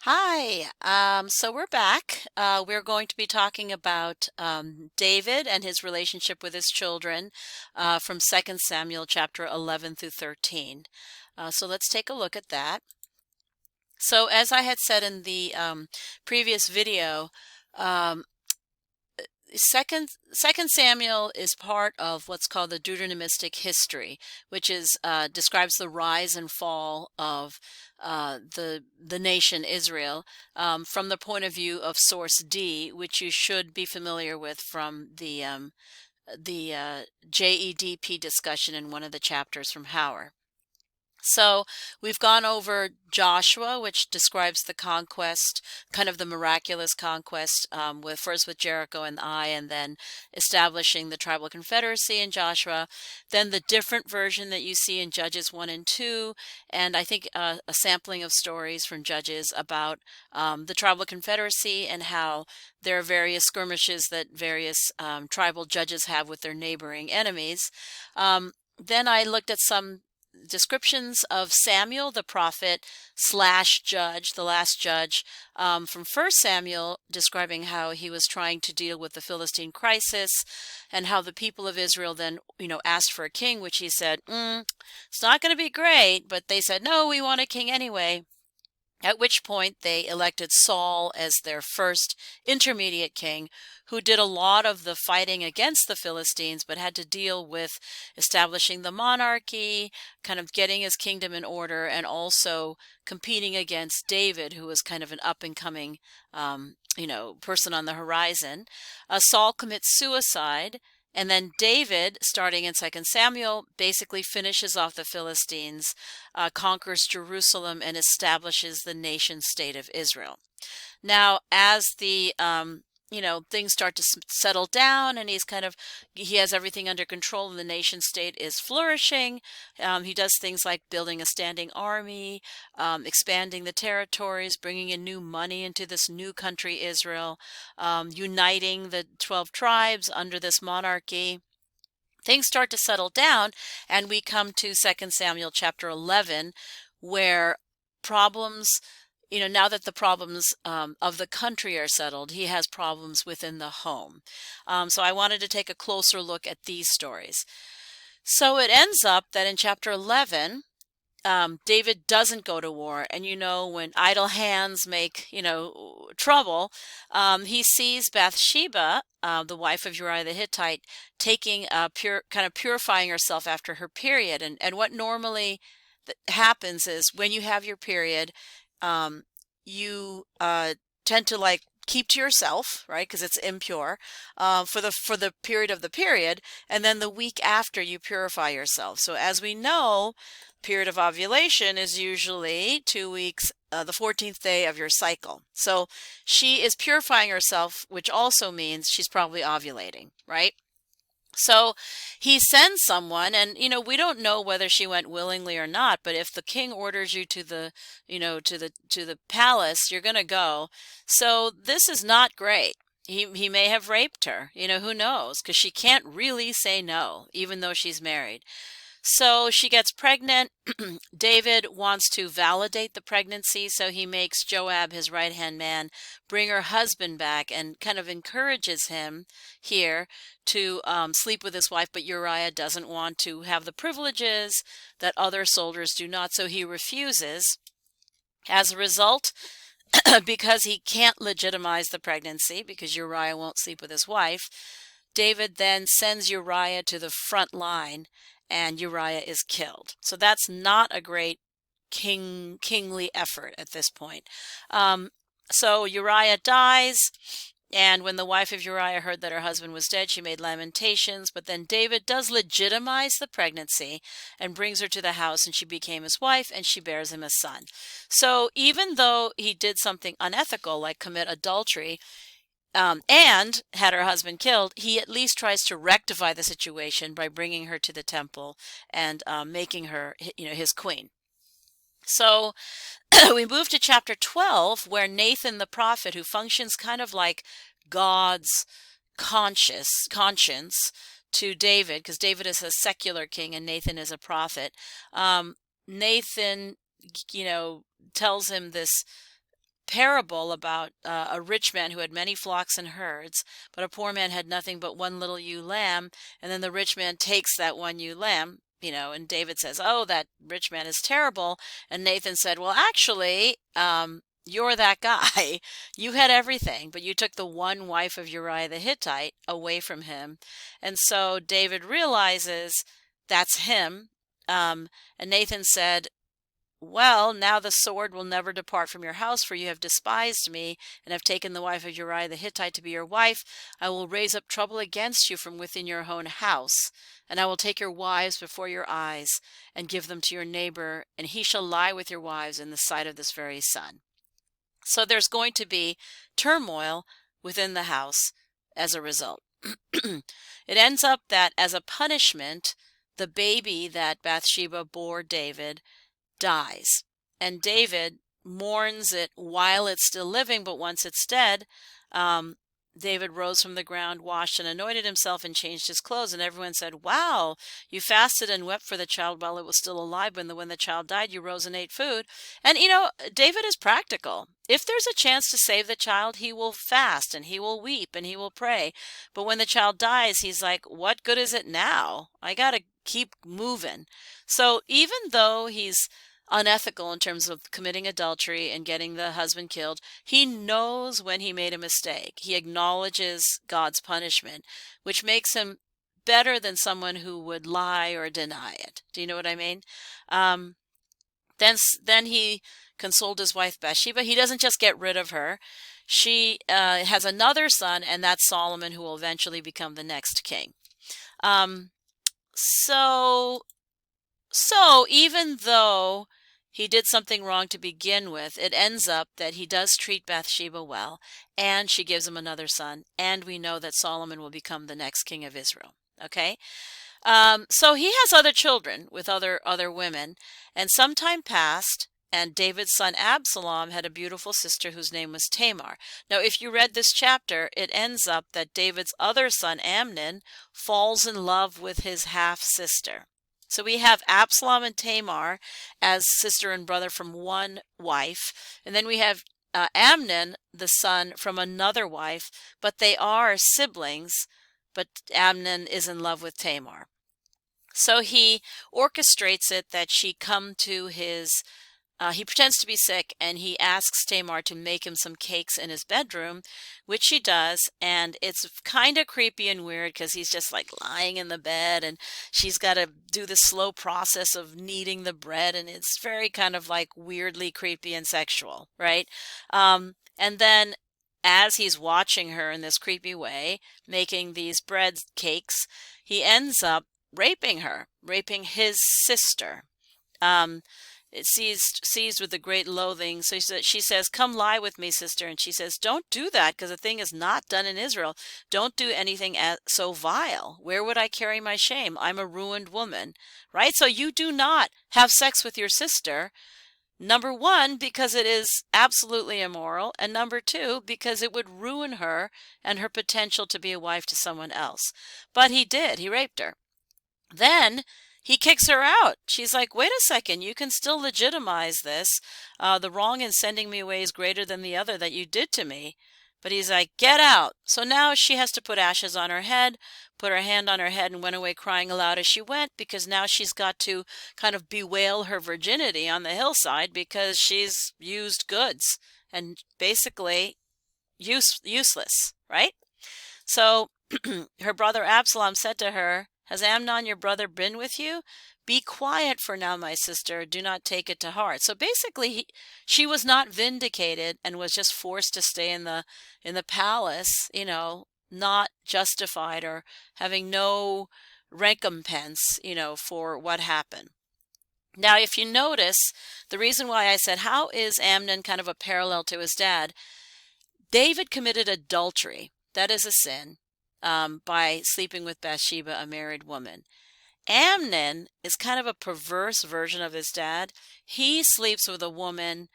Hi, so we're back. We're going to be talking about David and his relationship with his children from 2 Samuel chapter 11 through 13. So let's take a look at that. So as I had said in the previous video, um, Second Samuel is part of what's called the Deuteronomistic history, which is describes the rise and fall of the nation Israel from the point of view of source D, which you should be familiar with from the JEDP discussion in one of the chapters from Howard. So we've gone over Joshua, which describes the conquest, kind of the miraculous conquest, with first with Jericho and Ai, and then establishing the tribal confederacy in Joshua. Then the different version that you see in Judges 1 and 2, and I think a sampling of stories from Judges about the tribal confederacy and how there are various skirmishes that various tribal judges have with their neighboring enemies. Then I looked at some descriptions of Samuel the prophet slash judge, the last judge, from First Samuel, describing how he was trying to deal with the Philistine crisis and how the people of Israel then, asked for a king, which he said, it's not going to be great, but they said, no, we want a king anyway. At which point they elected Saul as their first intermediate king, who did a lot of the fighting against the Philistines, but had to deal with establishing the monarchy, kind of getting his kingdom in order, and also competing against David, who was kind of an up-and-coming, person on the horizon. Saul commits suicide. And then David, starting in 2 Samuel, basically finishes off the Philistines, conquers Jerusalem, and establishes the nation state of Israel. Now, as the things start to settle down, and he has everything under control, and the nation state is flourishing. He does things like building a standing army, expanding the territories, bringing in new money into this new country, Israel, uniting the 12 tribes under this monarchy. Things start to settle down, and we come to 2 Samuel chapter 11, where problems, now that the problems of the country are settled, he has problems within the home. So I wanted to take a closer look at these stories. So it ends up that in chapter 11, David doesn't go to war, and when idle hands make trouble, he sees Bathsheba, the wife of Uriah the Hittite, taking purifying herself after her period, and what normally happens is when you have your period, you tend to like keep to yourself, right? Because it's impure, for the period of the period, and then the week after you purify yourself. So as we know, period of ovulation is usually 2 weeks, the 14th day of your cycle. So she is purifying herself, which also means she's probably ovulating, right? So he sends someone, and we don't know whether she went willingly or not, but if the king orders you to the palace, you're going to go. So this is not great. He may have raped her. Who knows? Because she can't really say no, even though she's married. So she gets pregnant. David wants to validate the pregnancy, so he makes Joab, his right-hand man, bring her husband back and kind of encourages him here to sleep with his wife, but Uriah doesn't want to have the privileges that other soldiers do not, so he refuses. As a result, because he can't legitimize the pregnancy, because Uriah won't sleep with his wife, David then sends Uriah to the front line, and Uriah is killed. So that's not a great kingly effort at this point. So Uriah dies, and when the wife of Uriah heard that her husband was dead, she made lamentations. But then David does legitimize the pregnancy and brings her to the house, and she became his wife, and she bears him a son. So even though he did something unethical, like commit adultery, and had her husband killed, he at least tries to rectify the situation by bringing her to the temple and making her, his queen. So we move to chapter 12, where Nathan the prophet, who functions kind of like God's conscience to David, because David is a secular king and Nathan is a prophet. Nathan, tells him this parable about a rich man who had many flocks and herds, but a poor man had nothing but one little ewe lamb, and then the rich man takes that one ewe lamb, and David says, "Oh, that rich man is terrible," and Nathan said, "Well, actually, you're that guy. You had everything, but you took the one wife of Uriah the Hittite away from him," and so David realizes that's him. And Nathan said, "Well, now the sword will never depart from your house, for you have despised me, and have taken the wife of Uriah the Hittite to be your wife. I will raise up trouble against you from within your own house, and I will take your wives before your eyes, and give them to your neighbor, and he shall lie with your wives in the sight of this very sun." So there's going to be turmoil within the house as a result. It ends up that as a punishment, the baby that Bathsheba bore David dies. And David mourns it while it's still living, but once it's dead, David rose from the ground, washed and anointed himself, and changed his clothes. And everyone said, "Wow, you fasted and wept for the child while it was still alive. When the child died, you rose and ate food." And David is practical. If there's a chance to save the child, he will fast and he will weep and he will pray. But when the child dies, he's like, "What good is it now? I got to keep moving." So even though he's unethical in terms of committing adultery and getting the husband killed, he knows when he made a mistake. He acknowledges God's punishment, which makes him better than someone who would lie or deny it. Do you know what I mean? Then he consoled his wife Bathsheba. He doesn't just get rid of her. She has another son, and that's Solomon, who will eventually become the next king. So even though he did something wrong to begin with, it ends up that he does treat Bathsheba well, and she gives him another son, and we know that Solomon will become the next king of Israel. Okay? So he has other children with other women, and some time passed, and David's son Absalom had a beautiful sister whose name was Tamar. Now, if you read this chapter, it ends up that David's other son Amnon falls in love with his half-sister. So we have Absalom and Tamar as sister and brother from one wife, and then we have Amnon, the son, from another wife, but they are siblings, but Amnon is in love with Tamar. So he orchestrates it that she come to his he pretends to be sick, and he asks Tamar to make him some cakes in his bedroom, which she does, and it's kind of creepy and weird because he's just like lying in the bed, and she's got to do the slow process of kneading the bread, and it's very kind of like weirdly creepy and sexual, right? And then as he's watching her in this creepy way, making these bread cakes, he ends up raping her, raping his sister. It seized with a great loathing. So she says, "Come lie with me, sister." And she says, "Don't do that, because the thing is not done in Israel. Don't do anything so vile. Where would I carry my shame? I'm a ruined woman." Right? So you do not have sex with your sister. Number one, because it is absolutely immoral. And number two, because it would ruin her and her potential to be a wife to someone else. But he did. He raped her. Then he kicks her out. She's like, "Wait a second, you can still legitimize this. The wrong in sending me away is greater than the other that you did to me." But he's like, "Get out." So now she has to put ashes on her head, put her hand on her head, and went away crying aloud as she went, because now she's got to kind of bewail her virginity on the hillside because she's used goods and basically useless, right? So her brother Absalom said to her, "Has Amnon your brother been with you? Be quiet for now, my sister. Do not take it to heart." So basically, she was not vindicated and was just forced to stay in the palace, not justified or having no recompense, for what happened. Now, if you notice, the reason why I said, how is Amnon kind of a parallel to his dad? David committed adultery. That is a sin. By sleeping with Bathsheba, a married woman. Amnon is kind of a perverse version of his dad. He sleeps with a woman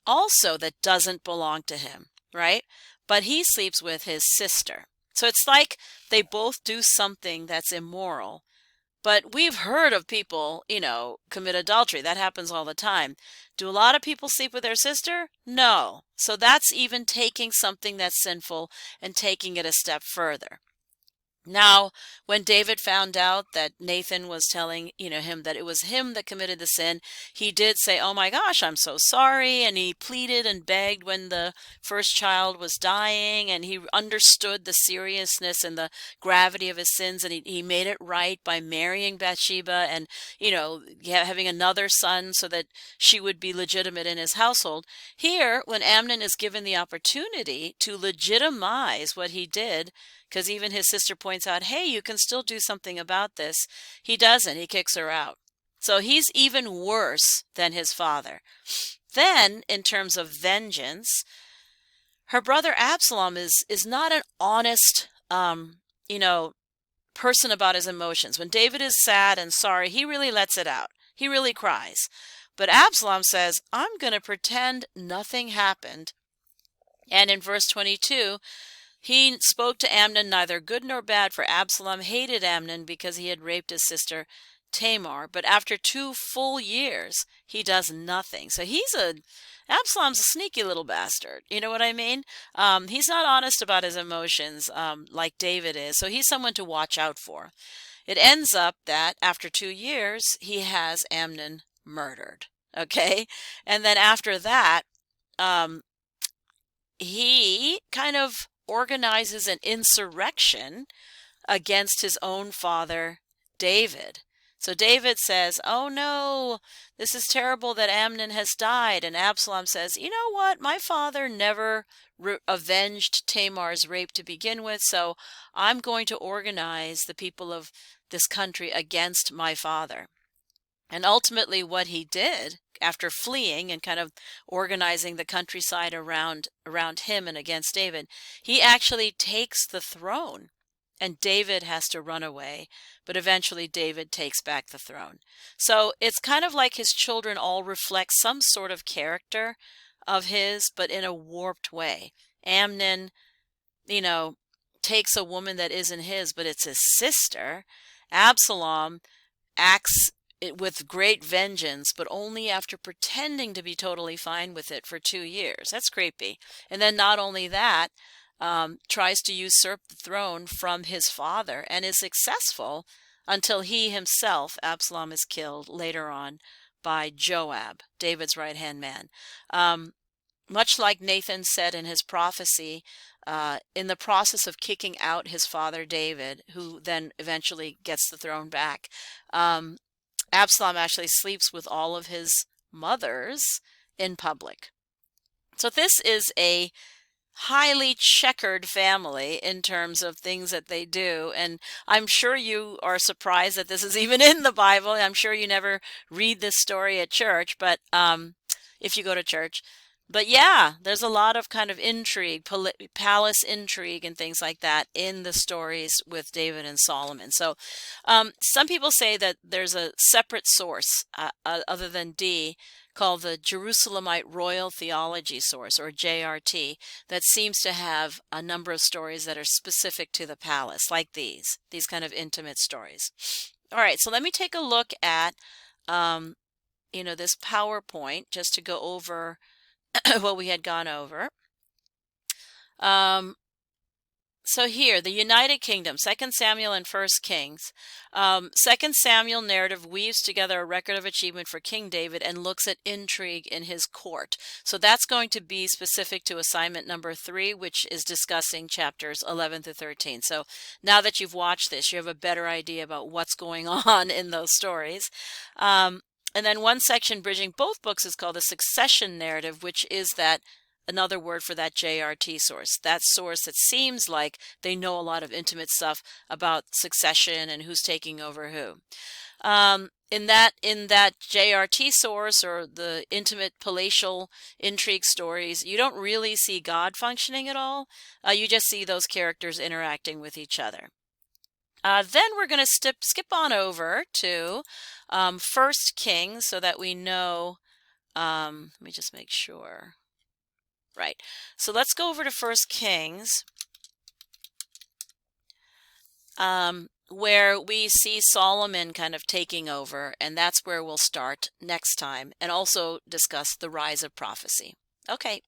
also that doesn't belong to him, right? But he sleeps with his sister. So it's like they both do something that's immoral, But we've heard of people, commit adultery. That happens all the time. Do a lot of people sleep with their sister? No. So that's even taking something that's sinful and taking it a step further. Now, when David found out that Nathan was telling, him that it was him that committed the sin, he did say, "Oh my gosh, I'm so sorry." And he pleaded and begged when the first child was dying, and he understood the seriousness and the gravity of his sins, and he made it right by marrying Bathsheba and, having another son so that she would be legitimate in his household. Here, when Amnon is given the opportunity to legitimize what he did, because even his sister points out, "Hey, you can still do something about this," he doesn't. He kicks her out. So he's even worse than his father. Then, in terms of vengeance, her brother Absalom is not an honest, person about his emotions. When David is sad and sorry, he really lets it out. He really cries. But Absalom says, "I'm going to pretend nothing happened." And in verse 22, he spoke to Amnon neither good nor bad, for Absalom hated Amnon because he had raped his sister Tamar. But after 2 full years, he does nothing. So Absalom's a sneaky little bastard. You know what I mean? He's not honest about his emotions like David is. So he's someone to watch out for. It ends up that after 2 years, he has Amnon murdered. Okay? And then after that, he kind of organizes an insurrection against his own father, David. So David says, "Oh no, this is terrible that Amnon has died." And Absalom says, "You know what? My father never avenged Tamar's rape to begin with, so I'm going to organize the people of this country against my father." And ultimately what he did after fleeing and kind of organizing the countryside around him and against David, he actually takes the throne. And David has to run away, but eventually David takes back the throne. So it's kind of like his children all reflect some sort of character of his, but in a warped way. Amnon, takes a woman that isn't his, but it's his sister. Absalom acts with great vengeance, but only after pretending to be totally fine with it for 2 years. That's creepy. And then not only that, tries to usurp the throne from his father and is successful until he himself, Absalom, is killed later on by Joab, David's right-hand man. Much like Nathan said in his prophecy, in the process of kicking out his father David, who then eventually gets the throne back, Absalom actually sleeps with all of his mothers in public. So this is a highly checkered family in terms of things that they do. And I'm sure you are surprised that this is even in the Bible. I'm sure you never read this story at church, but if you go to church. But yeah, there's a lot of kind of intrigue, palace intrigue and things like that in the stories with David and Solomon. So some people say that there's a separate source other than D called the Jerusalemite Royal Theology Source, or JRT, that seems to have a number of stories that are specific to the palace, like these kind of intimate stories. All right, so let me take a look at this PowerPoint just to go over what we had gone over. So here, the United Kingdom, 2 Samuel and 1 Kings. 2 Samuel narrative weaves together a record of achievement for King David and looks at intrigue in his court. So that's going to be specific to assignment number 3, which is discussing chapters 11 to 13. So now that you've watched this, you have a better idea about what's going on in those stories. And then one section bridging both books is called the succession narrative, which is that another word for that JRT source, that source that seems like they know a lot of intimate stuff about succession and who's taking over who. In that JRT source, or the intimate palatial intrigue stories, you don't really see God functioning at all. You just see those characters interacting with each other. Then we're going to skip on over to 1 Kings so that we know, let me just make sure. Right, so let's go over to 1 Kings. where we see Solomon kind of taking over, and that's where we'll start next time and also discuss the rise of prophecy. Okay.